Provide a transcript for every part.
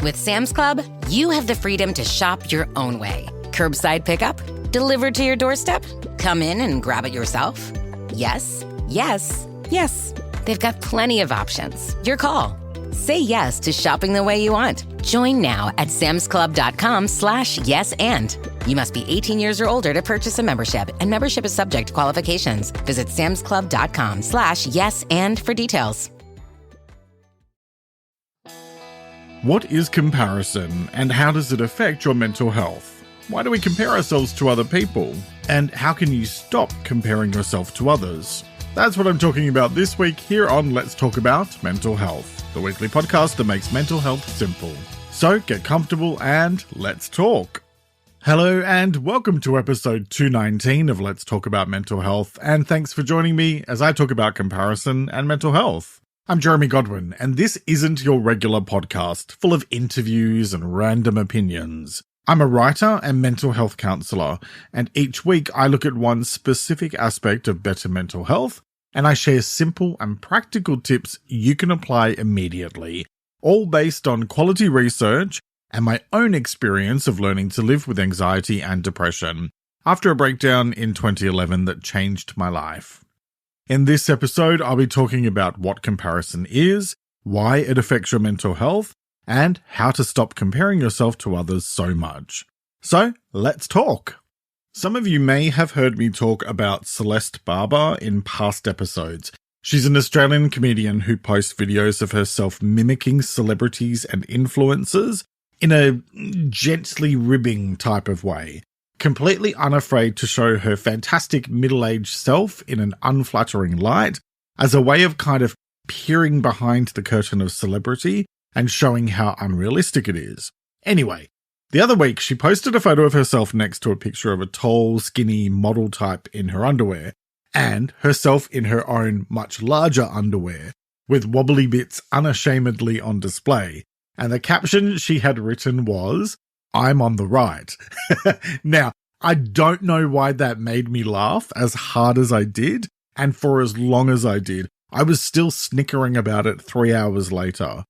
With Sam's Club, you have the freedom to shop your own way. Curbside pickup? Delivered to your doorstep? Come in and grab it yourself? Yes, yes, yes. They've got plenty of options. Your call. Say yes to shopping the way you want. Join now at samsclub.com/yes and. You must be 18 years or older to purchase a membership, and membership is subject to qualifications. Visit samsclub.com/yes and for details. What is comparison, and how does it affect your mental health? Why do we compare ourselves to other people? And how can you stop comparing yourself to others? That's what I'm talking about this week here on Let's Talk About Mental Health, the weekly podcast that makes mental health simple. So get comfortable and let's talk. Hello and welcome to episode 219 of Let's Talk About Mental Health, and thanks for joining me as I talk about comparison and mental health. I'm Jeremy Godwin, and this isn't your regular podcast full of interviews and random opinions. I'm a writer and mental health counsellor, and each week I look at one specific aspect of better mental health, and I share simple and practical tips you can apply immediately, all based on quality research and my own experience of learning to live with anxiety and depression after a breakdown in 2011 that changed my life. In this episode, I'll be talking about what comparison is, why it affects your mental health, and how to stop comparing yourself to others so much. So, let's talk. Some of you may have heard me talk about Celeste Barber in past episodes. She's an Australian comedian who posts videos of herself mimicking celebrities and influencers in a gently ribbing type of way, completely unafraid to show her fantastic middle-aged self in an unflattering light as a way of kind of peering behind the curtain of celebrity and showing how unrealistic it is. Anyway, the other week she posted a photo of herself next to a picture of a tall, skinny model type in her underwear, and herself in her own much larger underwear, with wobbly bits unashamedly on display, and the caption she had written was, "I'm on the right." Now, I don't know why that made me laugh as hard as I did, and for as long as I did. I was still snickering about it 3 hours later.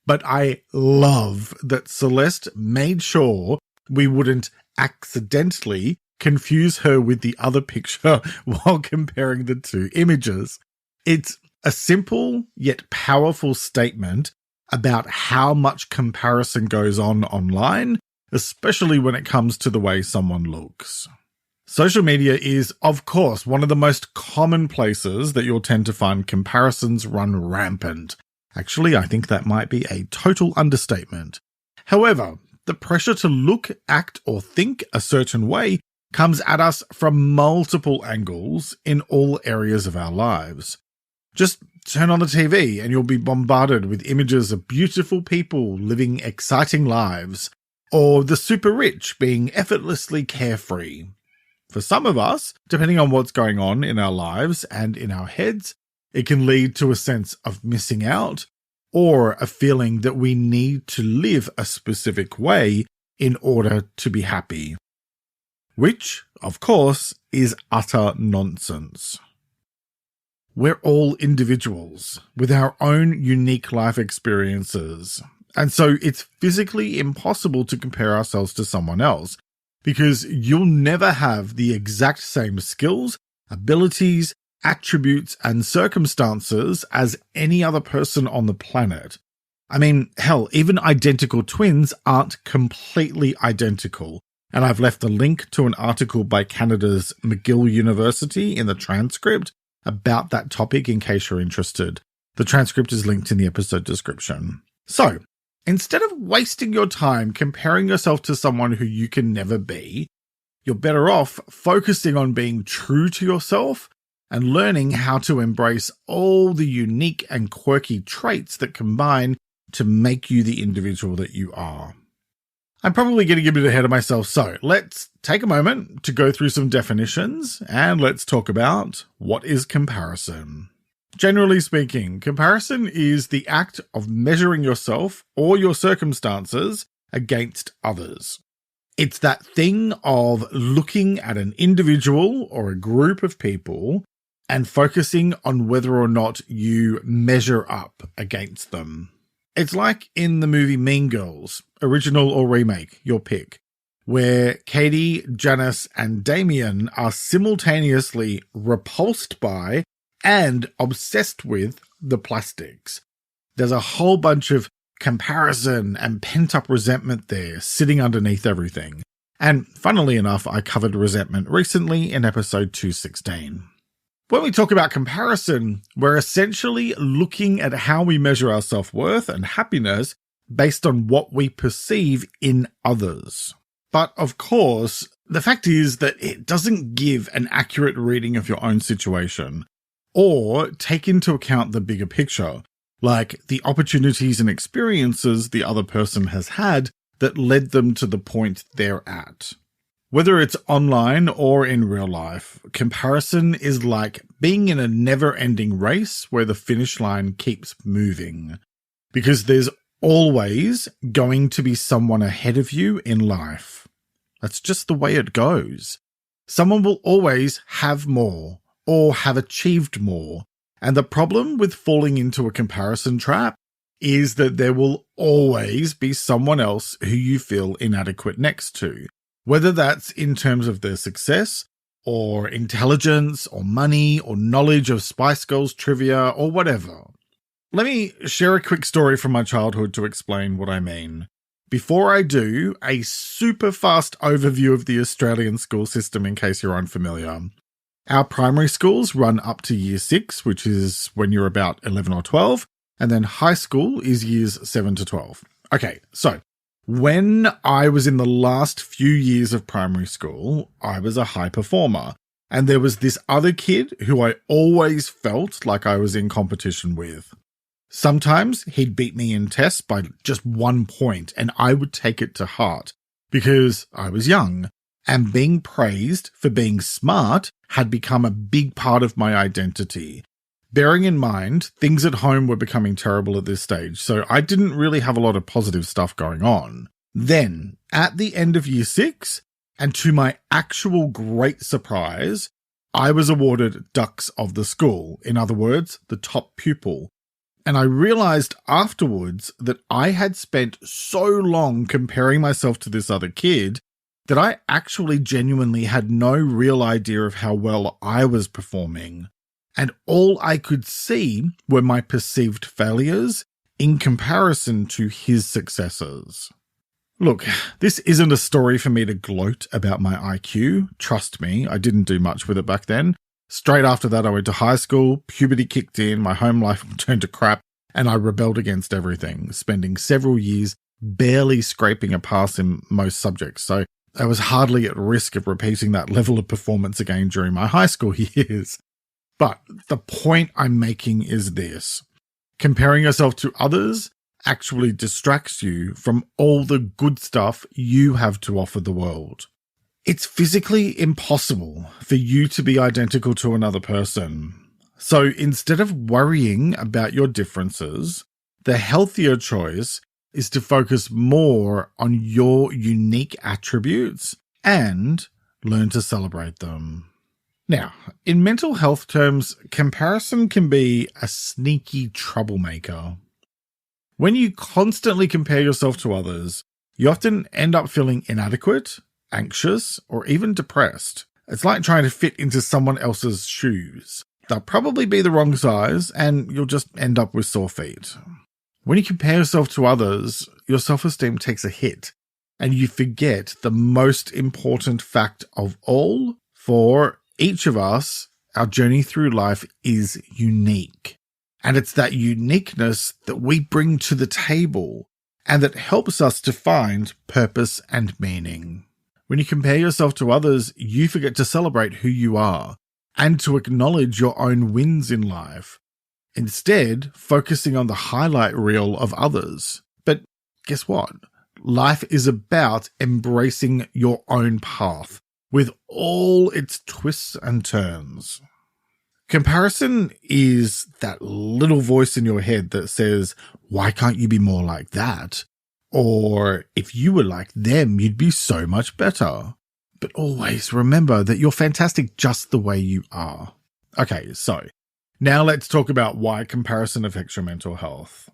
But I love that Celeste made sure we wouldn't accidentally confuse her with the other picture while comparing the two images. It's a simple yet powerful statement about how much comparison goes on online, especially when it comes to the way someone looks. Social media is, of course, one of the most common places that you'll tend to find comparisons run rampant. Actually, I think that might be a total understatement. However, the pressure to look, act, or think a certain way comes at us from multiple angles in all areas of our lives. Just turn on the TV and you'll be bombarded with images of beautiful people living exciting lives, or the super rich being effortlessly carefree. For some of us, depending on what's going on in our lives and in our heads, it can lead to a sense of missing out or a feeling that we need to live a specific way in order to be happy. Which, of course, is utter nonsense. We're all individuals with our own unique life experiences, and so it's physically impossible to compare ourselves to someone else because you'll never have the exact same skills, abilities, attributes, and circumstances as any other person on the planet. I mean, hell, even identical twins aren't completely identical. And I've left a link to an article by Canada's McGill University in the transcript about that topic in case you're interested. The transcript is linked in the episode description. So, instead of wasting your time comparing yourself to someone who you can never be, you're better off focusing on being true to yourself and learning how to embrace all the unique and quirky traits that combine to make you the individual that you are. I'm probably getting a bit ahead of myself, so let's take a moment to go through some definitions and let's talk about what is comparison. Generally speaking, comparison is the act of measuring yourself or your circumstances against others. It's that thing of looking at an individual or a group of people and focusing on whether or not you measure up against them. It's like in the movie Mean Girls, original or remake, your pick, where Katie, Janice, and Damien are simultaneously repulsed by and obsessed with the plastics. There's a whole bunch of comparison and pent-up resentment there sitting underneath everything. And funnily enough, I covered resentment recently in episode 216. When we talk about comparison, we're essentially looking at how we measure our self-worth and happiness based on what we perceive in others. But of course, the fact is that it doesn't give an accurate reading of your own situation or take into account the bigger picture, like the opportunities and experiences the other person has had that led them to the point they're at. Whether it's online or in real life, comparison is like being in a never-ending race where the finish line keeps moving. Because there's always going to be someone ahead of you in life. That's just the way it goes. Someone will always have more or have achieved more. And the problem with falling into a comparison trap is that there will always be someone else who you feel inadequate next to. Whether that's in terms of their success, or intelligence, or money, or knowledge of Spice Girls trivia, or whatever. Let me share a quick story from my childhood to explain what I mean. Before I do, a super fast overview of the Australian school system in case you're unfamiliar. Our primary schools run up to year 6, which is when you're about 11 or 12, and then high school is years 7 to 12. Okay, so when I was in the last few years of primary school, I was a high performer, and there was this other kid who I always felt like I was in competition with. Sometimes he'd beat me in tests by just 1 point, and I would take it to heart because I was young, and being praised for being smart had become a big part of my identity. Bearing in mind, things at home were becoming terrible at this stage, so I didn't really have a lot of positive stuff going on. Then, at the end of year 6, and to my actual great surprise, I was awarded Dux of the school, in other words, the top pupil. And I realized afterwards that I had spent so long comparing myself to this other kid that I actually genuinely had no real idea of how well I was performing. And all I could see were my perceived failures in comparison to his successes. Look, this isn't a story for me to gloat about my IQ. Trust me, I didn't do much with it back then. Straight after that, I went to high school, puberty kicked in, my home life turned to crap, and I rebelled against everything, spending several years barely scraping a pass in most subjects. So I was hardly at risk of repeating that level of performance again during my high school years. But the point I'm making is this. Comparing yourself to others actually distracts you from all the good stuff you have to offer the world. It's physically impossible for you to be identical to another person. So instead of worrying about your differences, the healthier choice is to focus more on your unique attributes and learn to celebrate them. Now, in mental health terms, comparison can be a sneaky troublemaker. When you constantly compare yourself to others, you often end up feeling inadequate, anxious, or even depressed. It's like trying to fit into someone else's shoes. They'll probably be the wrong size, and you'll just end up with sore feet. When you compare yourself to others, your self-esteem takes a hit, and you forget the most important fact of all. For each of us, our journey through life is unique. And it's that uniqueness that we bring to the table and that helps us to find purpose and meaning. When you compare yourself to others, you forget to celebrate who you are and to acknowledge your own wins in life, instead focusing on the highlight reel of others. But guess what? Life is about embracing your own path with all its twists and turns. Comparison is that little voice in your head that says, why can't you be more like that? Or if you were like them, you'd be so much better. But always remember that you're fantastic just the way you are. Okay, so now let's talk about why comparison affects your mental health.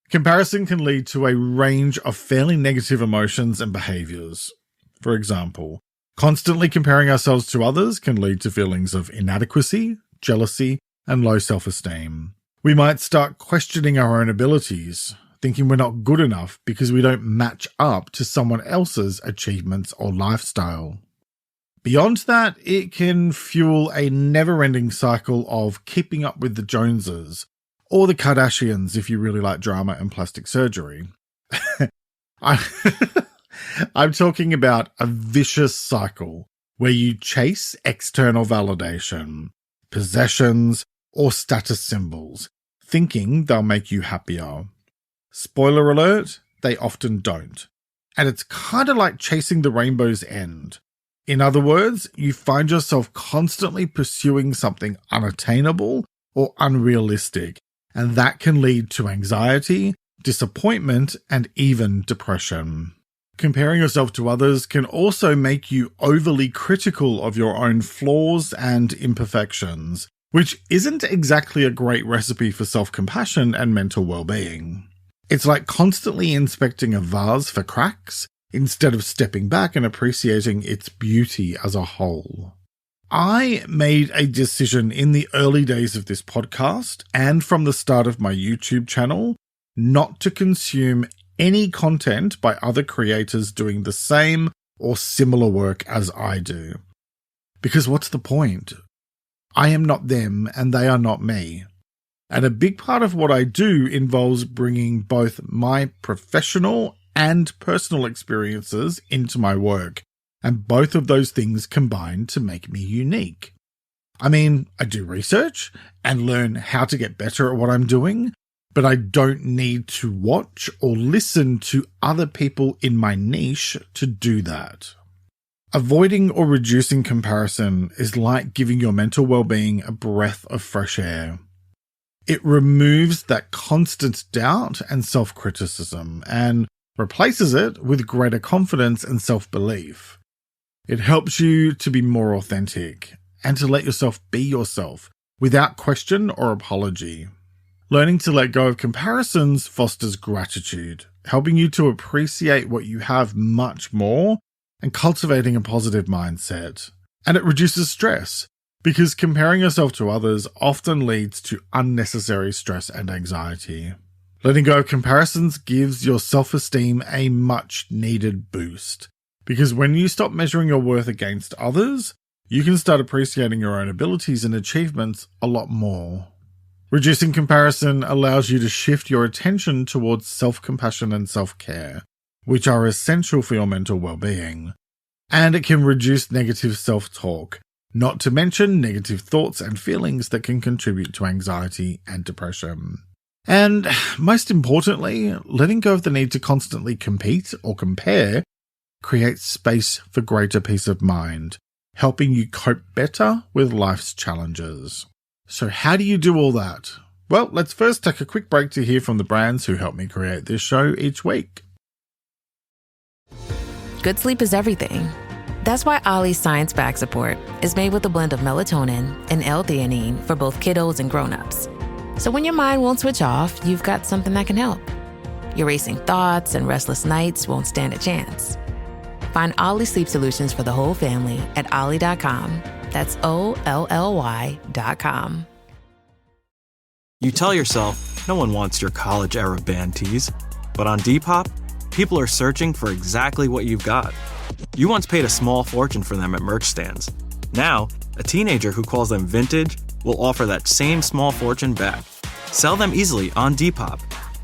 Comparison can lead to a range of fairly negative emotions and behaviors. For example, constantly comparing ourselves to others can lead to feelings of inadequacy, jealousy, and low self-esteem. We might start questioning our own abilities, thinking we're not good enough because we don't match up to someone else's achievements or lifestyle. Beyond that, it can fuel a never-ending cycle of keeping up with the Joneses, or the Kardashians if you really like drama and plastic surgery. I'm talking about a vicious cycle where you chase external validation, possessions, or status symbols, thinking they'll make you happier. Spoiler alert, they often don't. And it's kind of like chasing the rainbow's end. In other words, you find yourself constantly pursuing something unattainable or unrealistic, and that can lead to anxiety, disappointment, and even depression. Comparing yourself to others can also make you overly critical of your own flaws and imperfections, which isn't exactly a great recipe for self-compassion and mental well-being. It's like constantly inspecting a vase for cracks instead of stepping back and appreciating its beauty as a whole. I made a decision in the early days of this podcast and from the start of my YouTube channel not to consume any content by other creators doing the same or similar work as I do. Because what's the point? I am not them and they are not me. And a big part of what I do involves bringing both my professional and personal experiences into my work. And both of those things combine to make me unique. I mean, I do research and learn how to get better at what I'm doing, but I don't need to watch or listen to other people in my niche to do that. Avoiding or reducing comparison is like giving your mental well-being a breath of fresh air. It removes that constant doubt and self-criticism and replaces it with greater confidence and self-belief. It helps you to be more authentic and to let yourself be yourself without question or apology. Learning to let go of comparisons fosters gratitude, helping you to appreciate what you have much more and cultivating a positive mindset. And it reduces stress because comparing yourself to others often leads to unnecessary stress and anxiety. Letting go of comparisons gives your self-esteem a much needed boost. Because when you stop measuring your worth against others, you can start appreciating your own abilities and achievements a lot more. Reducing comparison allows you to shift your attention towards self-compassion and self-care, which are essential for your mental well-being. And it can reduce negative self-talk, not to mention negative thoughts and feelings that can contribute to anxiety and depression. And most importantly, letting go of the need to constantly compete or compare creates space for greater peace of mind, helping you cope better with life's challenges. So how do you do all that? Well, let's first take a quick break to hear from the brands who help me create this show each week. Good sleep is everything. That's why Ollie's Science Bag Support is made with a blend of melatonin and L-theanine for both kiddos and grown-ups. So when your mind won't switch off, you've got something that can help. Your racing thoughts and restless nights won't stand a chance. Find Ollie Sleep Solutions for the whole family at ollie.com. That's OLLY.com. You tell yourself no one wants your college-era band tees, but on Depop, people are searching for exactly what you've got. You once paid a small fortune for them at merch stands. Now, a teenager who calls them vintage will offer that same small fortune back. Sell them easily on Depop.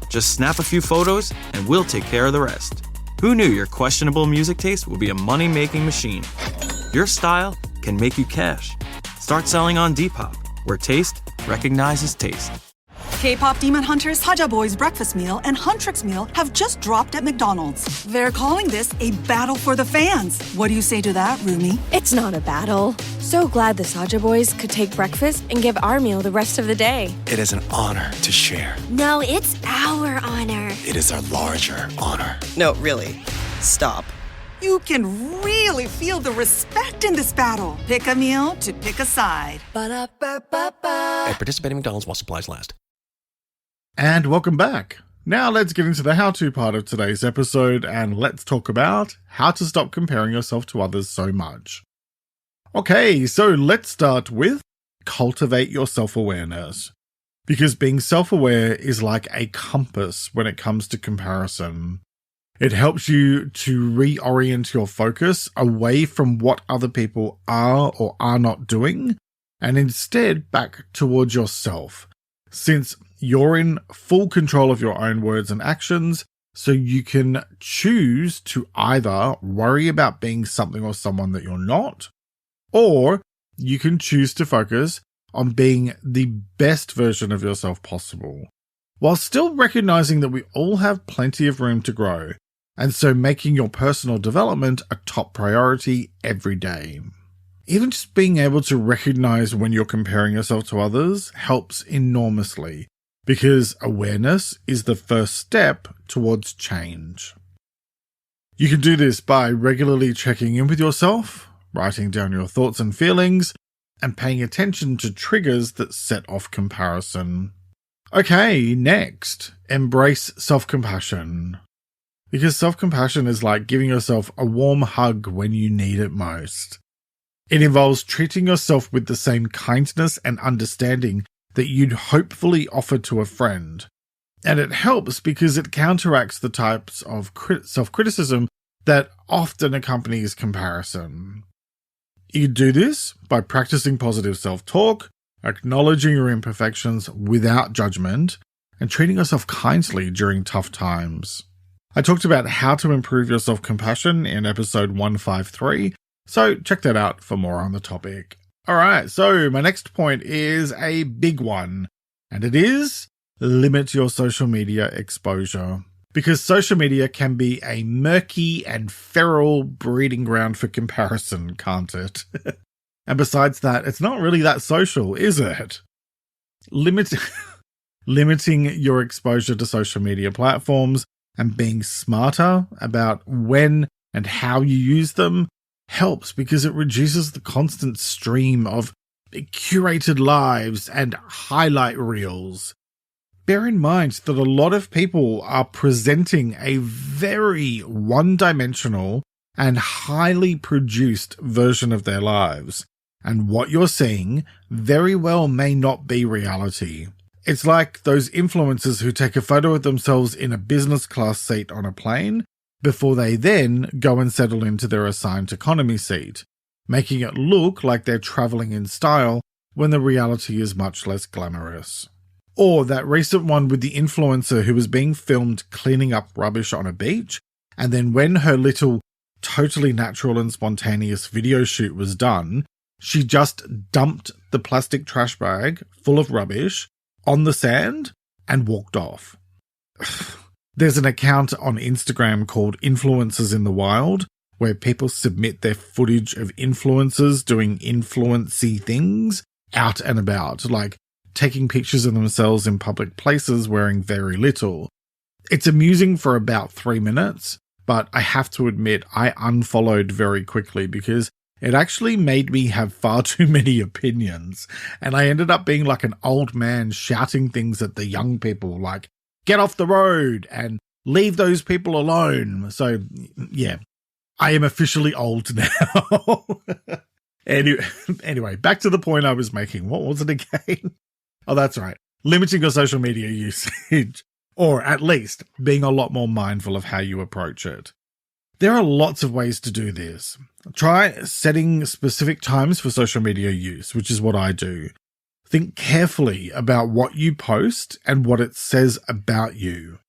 Just snap a few photos and we'll take care of the rest. Who knew your questionable music taste would be a money-making machine? Your style can make you cash. Start selling on Depop, where taste recognizes taste. K-pop Demon Hunters Saja Boy's breakfast meal and Huntrix meal have just dropped at McDonald's. They're calling this a battle for the fans. What do you say to that, Rumi? It's not a battle. So glad the Saja Boys could take breakfast and give our meal the rest of the day. It is an honor to share. No, it's our honor. It is our larger honor. No, really. Stop. You can really feel the respect in this battle. Pick a meal to pick a side. At participating McDonald's while supplies last. And welcome back. Now let's get into the how-to part of today's episode and let's talk about how to stop comparing yourself to others so much. Okay, so let's start with cultivate your self-awareness. Because being self-aware is like a compass when it comes to comparison. It helps you to reorient your focus away from what other people are or are not doing, and instead back towards yourself, since you're in full control of your own words and actions, so you can choose to either worry about being something or someone that you're not, or you can choose to focus on being the best version of yourself possible, while still recognizing that we all have plenty of room to grow, and so making your personal development a top priority every day. Even just being able to recognize when you're comparing yourself to others helps enormously, because awareness is the first step towards change. You can do this by regularly checking in with yourself, writing down your thoughts and feelings, and paying attention to triggers that set off comparison. Okay, next, embrace self-compassion. Because self-compassion is like giving yourself a warm hug when you need it most. It involves treating yourself with the same kindness and understanding that you'd hopefully offer to a friend. And it helps because it counteracts the types of self-criticism that often accompanies comparison. You do this by practicing positive self-talk, acknowledging your imperfections without judgment, and treating yourself kindly during tough times. I talked about how to improve your self-compassion in episode 153, so check that out for more on the topic. Alright, so my next point is a big one, and it is limit your social media exposure. Because social media can be a murky and feral breeding ground for comparison, can't it? And besides that, it's not really that social, is it? Limiting your exposure to social media platforms and being smarter about when and how you use them helps because it reduces the constant stream of curated lives and highlight reels. Bear in mind that a lot of people are presenting a very one-dimensional and highly produced version of their lives, and what you're seeing very well may not be reality. It's like those influencers who take a photo of themselves in a business class seat on a plane before they then go and settle into their assigned economy seat, making it look like they're traveling in style when the reality is much less glamorous. Or that recent one with the influencer who was being filmed cleaning up rubbish on a beach, and then when her little totally natural and spontaneous video shoot was done, she just dumped the plastic trash bag full of rubbish on the sand and walked off. There's an account on Instagram called Influencers in the Wild, where people submit their footage of influencers doing influency things out and about, like taking pictures of themselves in public places wearing very little. It's amusing for about 3 minutes, but I have to admit I unfollowed very quickly because it actually made me have far too many opinions, and I ended up being like an old man shouting things at the young people like, get off the road and leave those people alone. So, yeah, I am officially old now. Anyway, back to the point I was making. What was it again? Oh, that's right. Limiting your social media usage, or at least being a lot more mindful of how you approach it. There are lots of ways to do this. Try setting specific times for social media use, which is what I do. Think carefully about what you post and what it says about you.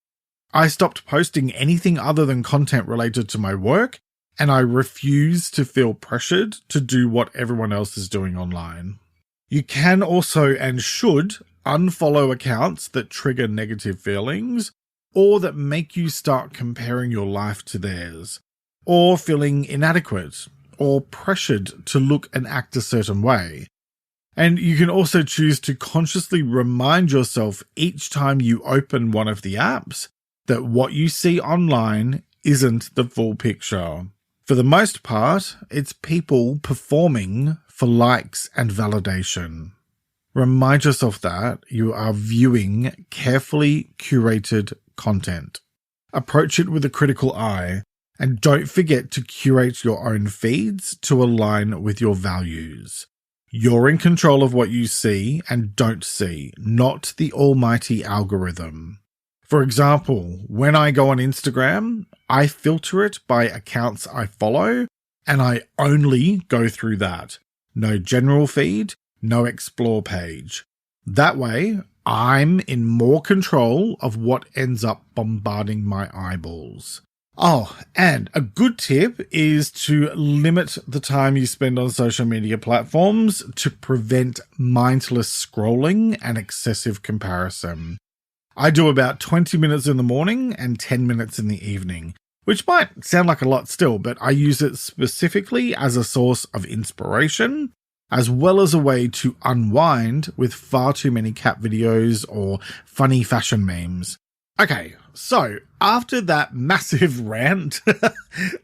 I stopped posting anything other than content related to my work, and I refuse to feel pressured to do what everyone else is doing online. You can also and should unfollow accounts that trigger negative feelings or that make you start comparing your life to theirs, or feeling inadequate or pressured to look and act a certain way. And you can also choose to consciously remind yourself each time you open one of the apps that what you see online isn't the full picture. For the most part, it's people performing for likes and validation. Remind yourself that you are viewing carefully curated content. Approach it with a critical eye, and don't forget to curate your own feeds to align with your values. You're in control of what you see and don't see, not the almighty algorithm. For example, when I go on Instagram, I filter it by accounts I follow, and I only go through that. No general feed, no explore page. That way, I'm in more control of what ends up bombarding my eyeballs. Oh, and a good tip is to limit the time you spend on social media platforms to prevent mindless scrolling and excessive comparison. I do about 20 minutes in the morning and 10 minutes in the evening, which might sound like a lot still, but I use it specifically as a source of inspiration, as well as a way to unwind with far too many cat videos or funny fashion memes. Okay, so after that massive rant,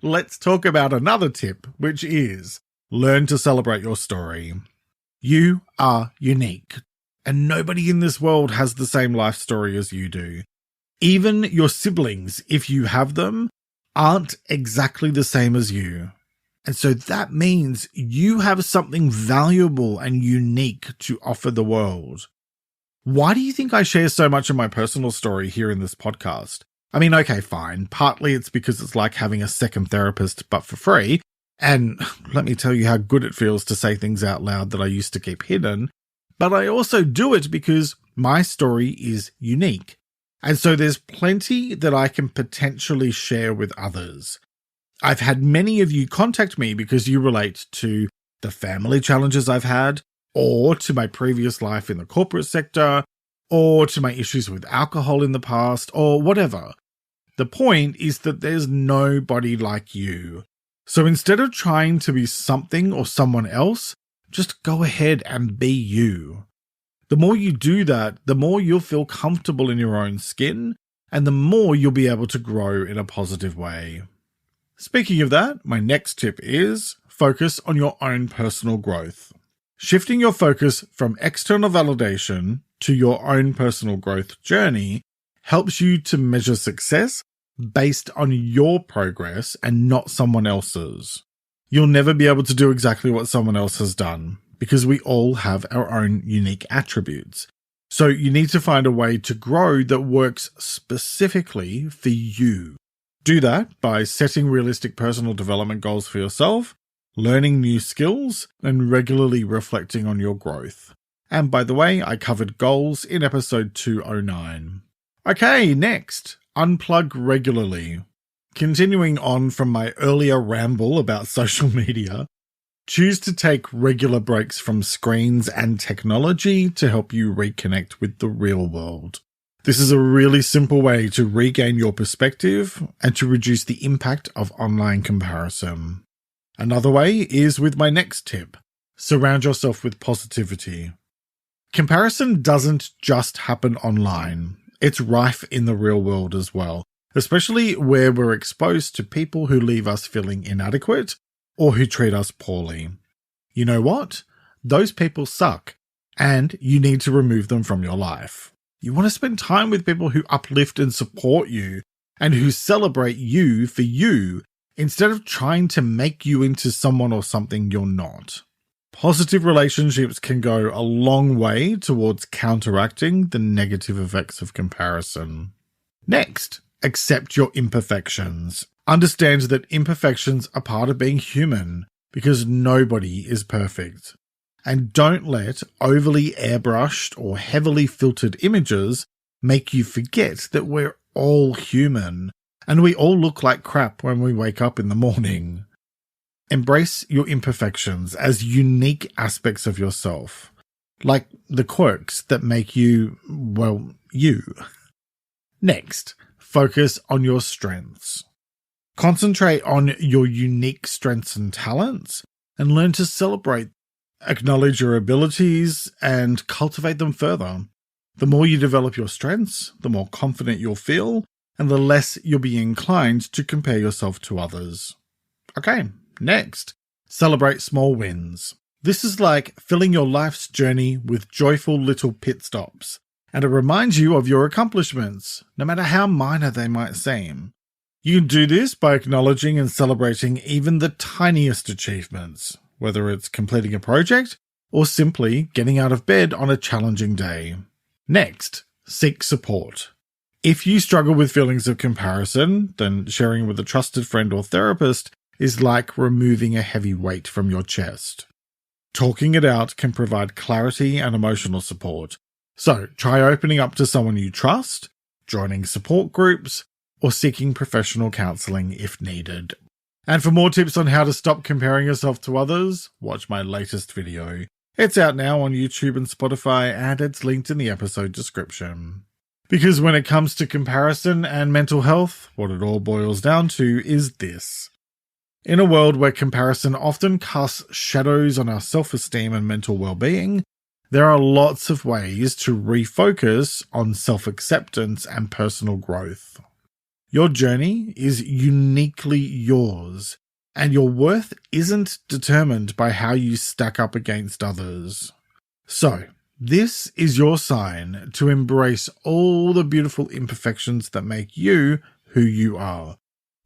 let's talk about another tip, which is learn to celebrate your story. You are unique, and nobody in this world has the same life story as you do. Even your siblings, if you have them, aren't exactly the same as you. And so that means you have something valuable and unique to offer the world. Why do you think I share so much of my personal story here in this podcast? I mean, okay, fine. Partly it's because it's like having a second therapist, but for free. And let me tell you how good it feels to say things out loud that I used to keep hidden. But I also do it because my story is unique. And so there's plenty that I can potentially share with others. I've had many of you contact me because you relate to the family challenges I've had, or to my previous life in the corporate sector, or to my issues with alcohol in the past, or whatever. The point is that there's nobody like you. So instead of trying to be something or someone else, just go ahead and be you. The more you do that, the more you'll feel comfortable in your own skin, and the more you'll be able to grow in a positive way. Speaking of that, my next tip is focus on your own personal growth. Shifting your focus from external validation to your own personal growth journey helps you to measure success based on your progress and not someone else's. You'll never be able to do exactly what someone else has done because we all have our own unique attributes. So you need to find a way to grow that works specifically for you. Do that by setting realistic personal development goals for yourself, learning new skills, and regularly reflecting on your growth. And by the way, I covered goals in episode 209. Okay, next, unplug regularly. Continuing on from my earlier ramble about social media, choose to take regular breaks from screens and technology to help you reconnect with the real world. This is a really simple way to regain your perspective and to reduce the impact of online comparison. Another way is with my next tip. Surround yourself with positivity. Comparison doesn't just happen online. It's rife in the real world as well, especially where we're exposed to people who leave us feeling inadequate or who treat us poorly. You know what? Those people suck, and you need to remove them from your life. You want to spend time with people who uplift and support you and who celebrate you for you instead of trying to make you into someone or something you're not. Positive relationships can go a long way towards counteracting the negative effects of comparison. Next, accept your imperfections. Understand that imperfections are part of being human because nobody is perfect. And don't let overly airbrushed or heavily filtered images make you forget that we're all human and we all look like crap when we wake up in the morning. Embrace your imperfections as unique aspects of yourself, like the quirks that make you, well, you. Next, focus on your strengths. Concentrate on your unique strengths and talents and learn to celebrate. Acknowledge your abilities and cultivate them further. The more you develop your strengths, the more confident you'll feel, and the less you'll be inclined to compare yourself to others. Okay, next, celebrate small wins. This is like filling your life's journey with joyful little pit stops. and it reminds you of your accomplishments, no matter how minor they might seem. You can do this by acknowledging and celebrating even the tiniest achievements, whether it's completing a project or simply getting out of bed on a challenging day. Next, seek support. If you struggle with feelings of comparison, then sharing with a trusted friend or therapist is like removing a heavy weight from your chest. Talking it out can provide clarity and emotional support. So try opening up to someone you trust, joining support groups, or seeking professional counseling if needed. And for more tips on how to stop comparing yourself to others, watch my latest video. It's out now on YouTube and Spotify, and it's linked in the episode description. Because when it comes to comparison and mental health, what it all boils down to is this. In a world where comparison often casts shadows on our self-esteem and mental well-being, there are lots of ways to refocus on self-acceptance and personal growth. Your journey is uniquely yours, and your worth isn't determined by how you stack up against others. So, this is your sign to embrace all the beautiful imperfections that make you who you are,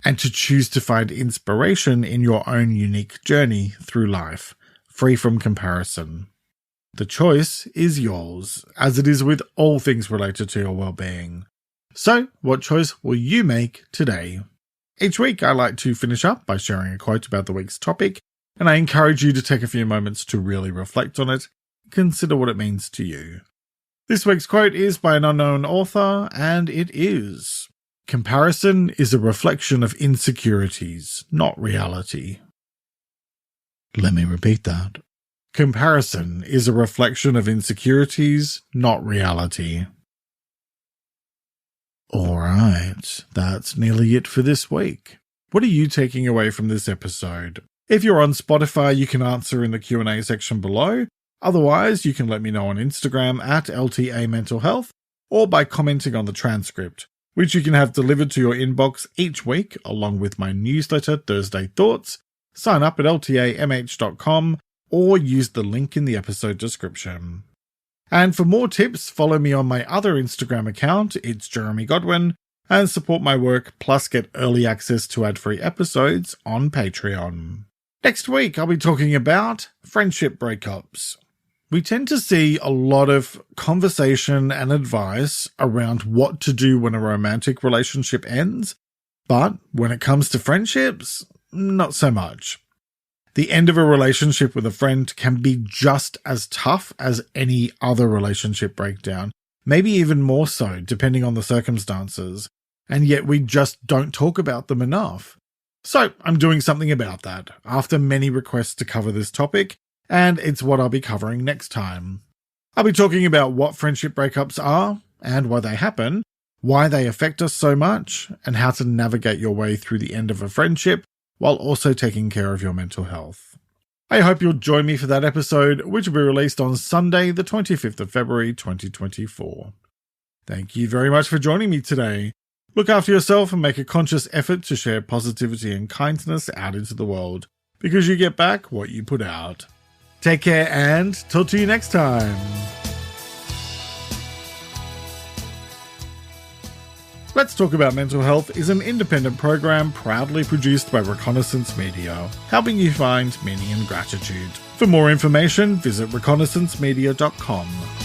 and to choose to find inspiration in your own unique journey through life, free from comparison. The choice is yours, as it is with all things related to your well-being. So, what choice will you make today? Each week, I like to finish up by sharing a quote about the week's topic, and I encourage you to take a few moments to really reflect on it and consider what it means to you. This week's quote is by an unknown author, and it is: "Comparison is a reflection of insecurities, not reality." Let me repeat that. Comparison is a reflection of insecurities, not reality. Alright, that's nearly it for this week. What are you taking away from this episode? If you're on Spotify, you can answer in the Q&A section below. Otherwise, you can let me know on Instagram at LTA Mental Health, or by commenting on the transcript, which you can have delivered to your inbox each week, along with my newsletter, Thursday Thoughts. Sign up at ltamh.com, or use the link in the episode description. And for more tips, follow me on my other Instagram account, it's Jeremy Godwin, and support my work, plus get early access to ad-free episodes on Patreon. Next week, I'll be talking about friendship breakups. We tend to see a lot of conversation and advice around what to do when a romantic relationship ends, but when it comes to friendships, not so much. The end of a relationship with a friend can be just as tough as any other relationship breakdown, maybe even more so, depending on the circumstances, and yet we just don't talk about them enough. So I'm doing something about that, after many requests to cover this topic, and it's what I'll be covering next time. I'll be talking about what friendship breakups are, and why they happen, why they affect us so much, and how to navigate your way through the end of a friendship, while also taking care of your mental health. I hope you'll join me for that episode, which will be released on Sunday, the 25th of February 2024. Thank you very much for joining me today. Look after yourself and make a conscious effort to share positivity and kindness out into the world, because you get back what you put out. Take care and talk to you next time. Let's Talk About Mental Health is an independent program proudly produced by Reconnaissance Media, helping you find meaning and gratitude. For more information, visit reconnaissancemedia.com.